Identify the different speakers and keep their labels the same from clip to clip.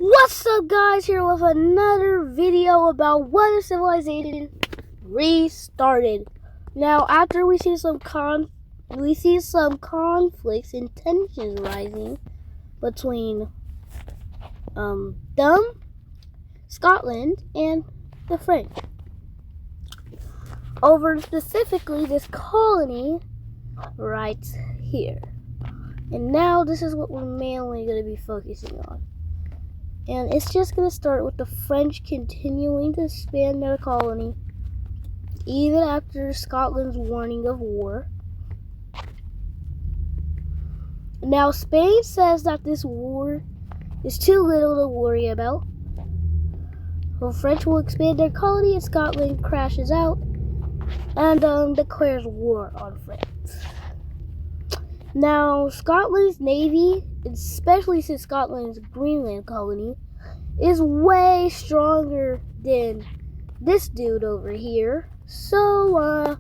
Speaker 1: What's up, guys? Here with another video about what if civilization restarted. Now, after we see some conflicts and tensions rising between them, Scotland, and the French over specifically this colony right here. And now this is what we're mainly going to be focusing on. And it's just going to start with the French continuing to expand their colony even after Scotland's warning of war. Now, Spain says that this war is too little to worry about. The French will expand their colony and Scotland crashes out and declares war on France. Now, Scotland's navy, especially since Scotland's Greenland colony, is way stronger than this dude over here. So,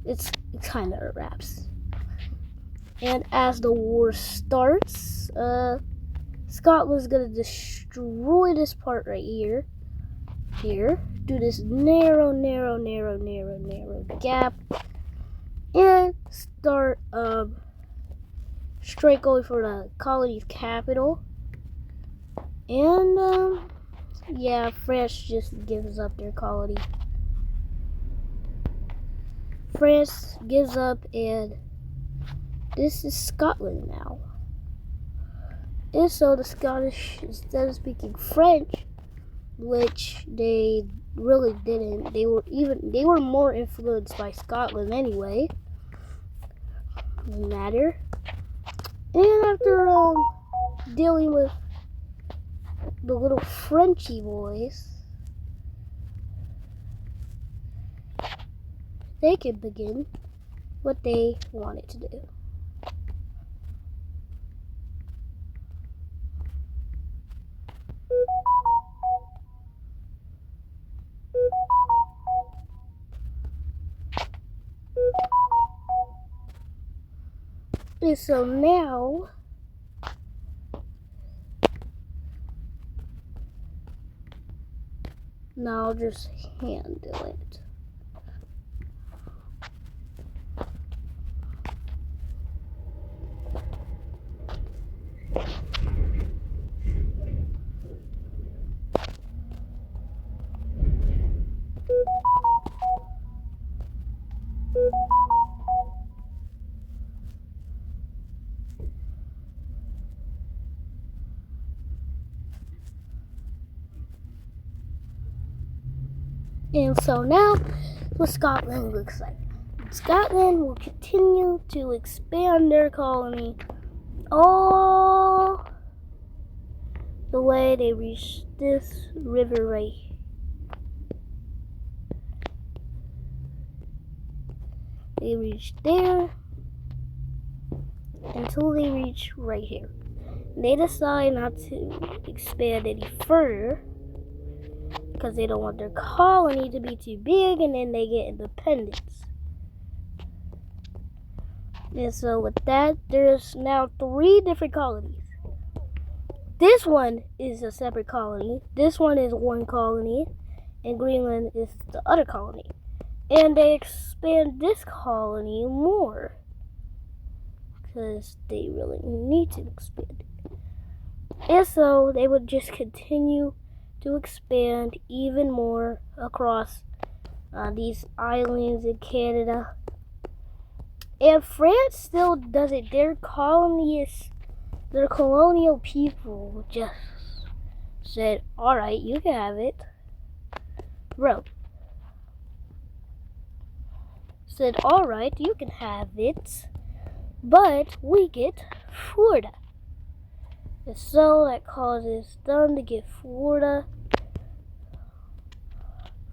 Speaker 1: it's kind of wraps. And as the war starts, Scotland's gonna destroy this part right here. Do this narrow gap. And start straight going for the colony's capital. And yeah, France just gives up their colony. France gives up, and this is Scotland now. And so the Scottish, instead of speaking French, which they really didn't, they were more influenced by Scotland anyway. Doesn't matter. And after dealing with the little Frenchy boys, they could begin what they wanted to do. And so now, I'll just handle it. And so now, what Scotland looks like. Scotland will continue to expand their colony all the way they reach this river right here. They reach there until they reach right here. They decide not to expand any further because they don't want their colony to be too big, and then they get independence. And so with that, there's now 3 different colonies. This one is a separate colony. This one is one colony, and Greenland is the other colony. And they expand this colony more because they really need to expand it. And so they would just continue to expand even more across these islands in Canada. And France still does it. Their colonists, their colonial people just said, alright, you can have it. Bro. Said, alright, you can have it. But we get Florida. And so that causes them to get Florida,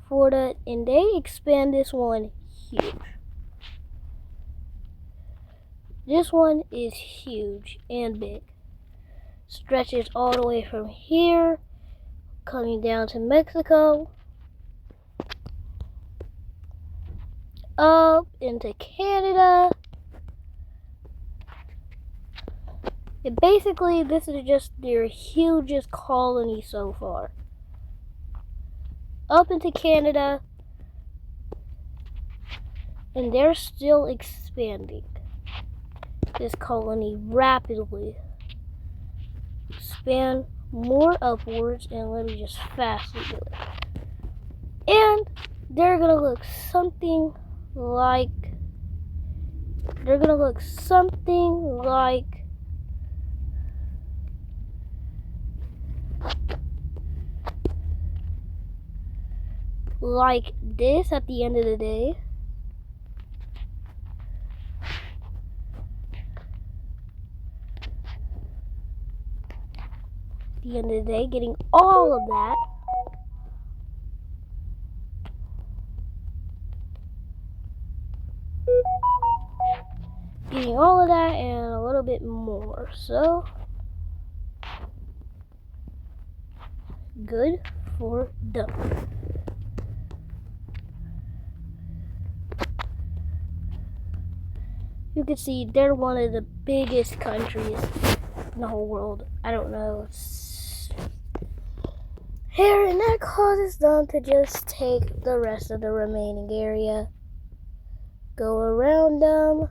Speaker 1: and they expand this one huge. This one is huge and big. Stretches all the way from here, coming down to Mexico, up into Canada, And basically, this is just their hugest colony so far. Up into Canada, and they're still expanding this colony rapidly. Expand more upwards, and let me just fastly do it. And they're gonna look something like this at the end of the day. At the end of the day, getting all of that. Getting all of that and a little bit more. So good for them. You can see they're one of the biggest countries in the whole world. I don't know. Here, and that causes them to just take the rest of the remaining area, go around them,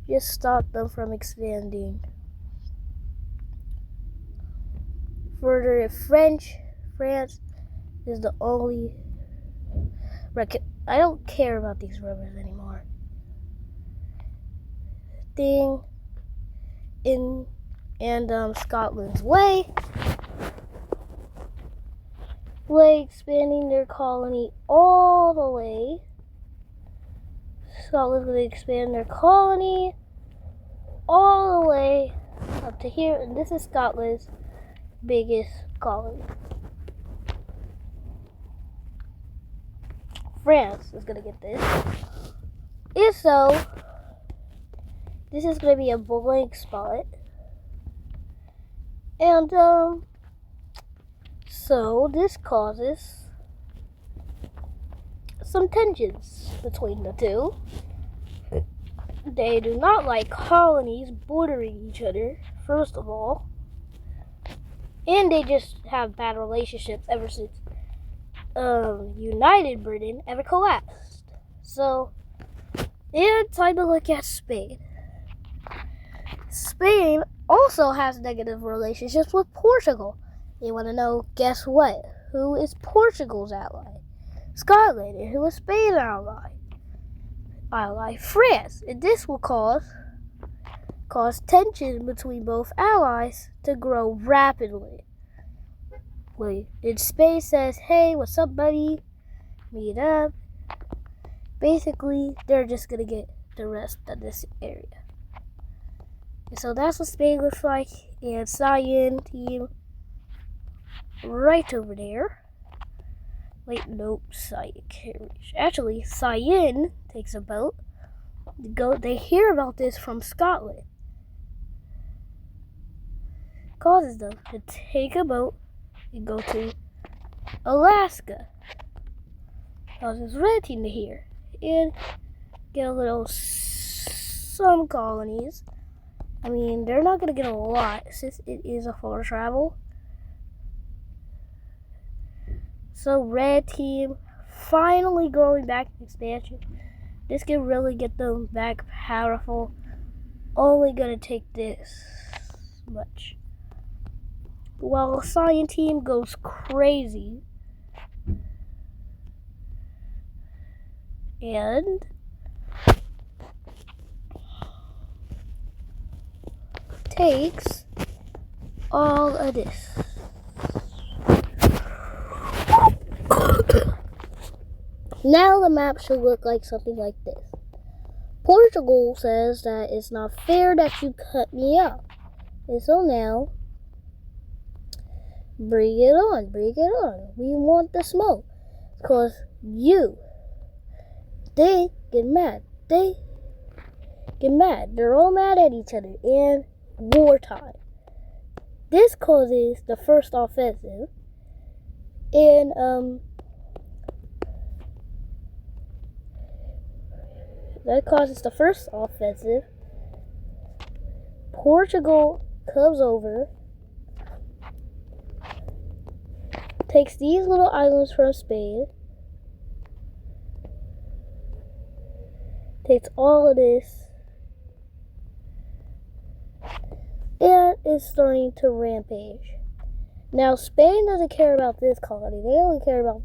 Speaker 1: just stop them from expanding. Further, if France is the only I don't care about these rivers anymore. Thing in Scotland's way expanding their colony all the way. Scotland's going to expand their colony all the way up to here, and this is Scotland's biggest colony. France is going to get this. If so, this is going to be a blank spot. And, so this causes some tensions between the two. They do not like colonies bordering each other, first of all. And they just have bad relationships ever since United Britain ever collapsed. So, it's time to look at Spain. Spain also has negative relationships with Portugal. They want to know, guess what? Who is Portugal's ally? Scotland. And who is Spain's ally? France. And this will cause tension between both allies to grow rapidly. And Spain says, hey, what's up, buddy? Meet up. Basically, they're just going to get the rest of this area. And so that's what Spain looks like. And Cyan team right over there. Wait, nope, Cyan can't reach. Actually, Cyan takes a boat. They hear about this from Scotland. Causes them to take a boat and go to Alaska. Causes Red Team to hear and get a little some colonies. I mean, they're not going to get a lot since it is a far travel. So Red Team finally going back to expansion. This can really get them back powerful. Only going to take this much. While the Cyan Team goes crazy. And takes all of this. Now the map should look like something like this. Portugal says that it's not fair that you cut me out. And so now, bring it on. We want the smoke. Because they get mad. They're all mad at each other. And wartime. This causes the first offensive. And, that causes the first offensive. Portugal comes over, takes these little islands from Spain, takes all of this, and is starting to rampage. Now, Spain doesn't care about this colony. They only care about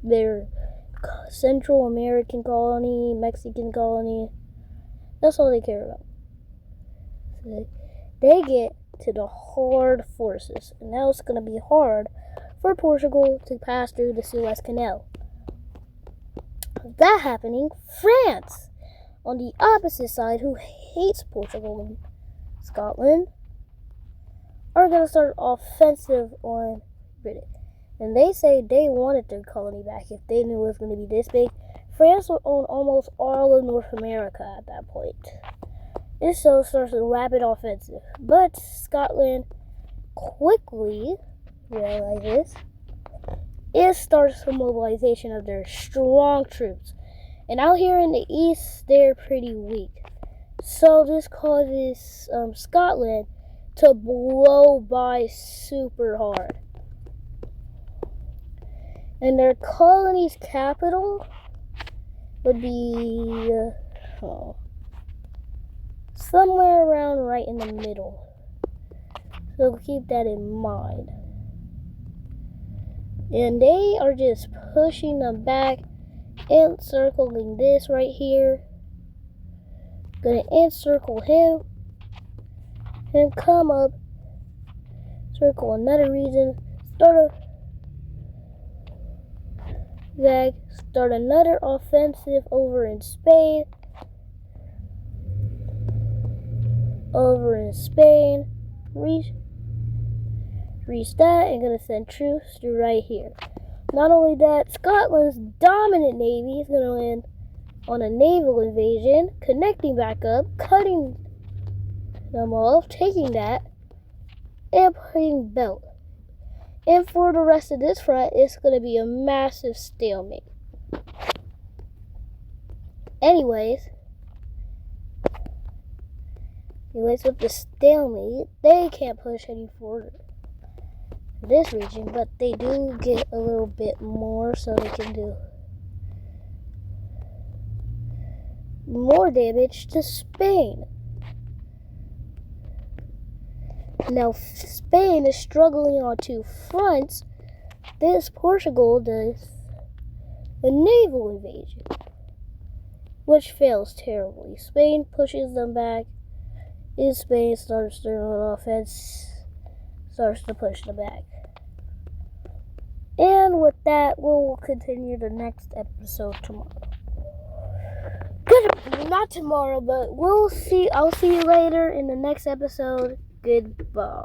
Speaker 1: their Central American colony, Mexican colony. That's all they care about. So they get to the hard forces. And now it's going to be hard for Portugal to pass through the Suez Canal. That happening, France, on the opposite side, who hates Portugal and Scotland, are going to start offensive on Britain. And they say they wanted their colony back if they knew it was going to be this big. France would own almost all of North America at that point. And so starts a rapid offensive. But Scotland quickly realizes it starts a mobilization of their strong troops. And out here in the east, they're pretty weak. So this causes Scotland to blow by super hard. And their colony's capital would be somewhere around right in the middle. So keep that in mind. And they are just pushing them back, encircling this right here. Gonna encircle him. And come up, circle another region, start another offensive over in Spain. Reach that and gonna send troops to right here. Not only that, Scotland's dominant navy is gonna land on a naval invasion, connecting back up, cutting them off, taking that, and putting belt. And for the rest of this front, it's going to be a massive stalemate. Anyways, with the stalemate, they can't push any further in this region, but they do get a little bit more so they can do more damage to Spain. Now, Spain is struggling on two fronts. This Portugal does a naval invasion, which fails terribly. Spain pushes them back, and Spain starts their own offense, starts to push them back. And with that, we'll continue the next episode tomorrow. Not tomorrow, but we'll see. I'll see you later in the next episode. Goodbye.